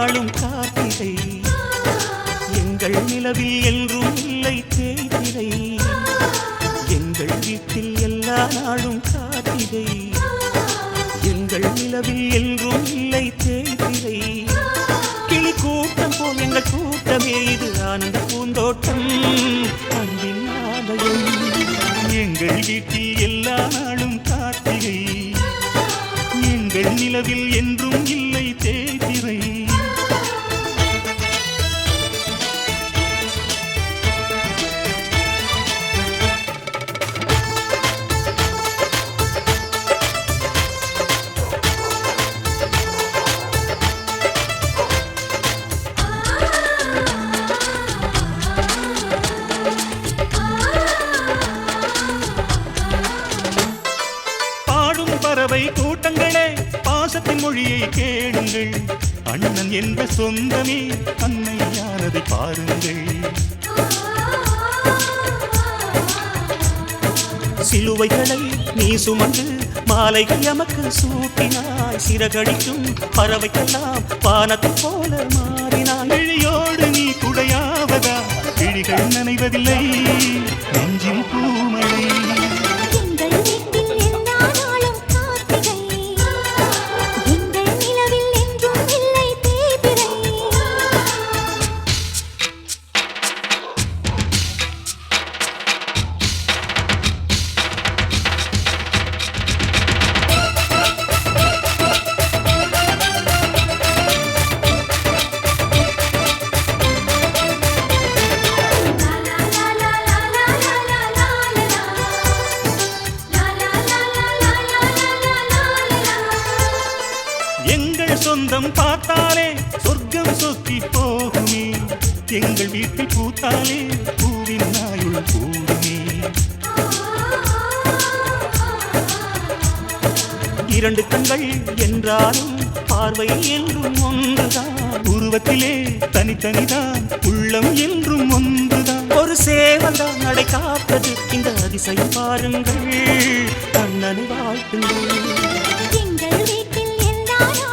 நாளும் கார்த்திகை எங்கள் நிலவில் என்றும் இல்லை தேய்திரை எங்கள் வீட்டில் எல்லா நாளும் கார்த்திகை எங்கள் நிலவில் என்றும் இல்லை தேய்திரை கிளி கூட்டம் போல் எங்கள் கூட்டமே இது ஆனந்த பூந்தோட்டம் அன்பின் ஆலயம் எங்கள் வீட்டில் எல்லா நாளும் கார்த்திகை எங்கள் நிலவில் என்றும் இல்லை தேய்திரை பறவை கூட்டங்களே பாசத்தின் மொழியை கேளுங்கள் அண்ணன் என்ற சொந்தமே அன்னையானதை பாருங்கள் சிலுவைகளை நீ சுமந்து மாலைகள் எமக்கு சூட்டினாய் சிறகடிக்கும் பறவைக்கெல்லாம் வானத்தை போல மாறினாய் இழியோடு நீ குடையாவதா கிழிகள் நனைவதில்லை நெஞ்சில் பூமழை எங்கள் சொந்தம் பார்த்தாலே சொர்க்கம் சொத்தி போகுமே எங்கள் வீட்டில் பூத்தாலே பூவின் நாயுள் கூடுமே இரண்டு கண்கள் என்றாலும் பார்வை என்றும் ஒன்றுதான் உருவத்திலே தனித்தனிதான் உள்ளம் என்றும் ஒன்றுதான் ஒரு சேவல்தான் நடை காப்பது இந்த அதிசயம் பாருங்கள் அண்ணனை வாழ்த்துங்கள் எங்கள் வீட்டில் எல்லாரும்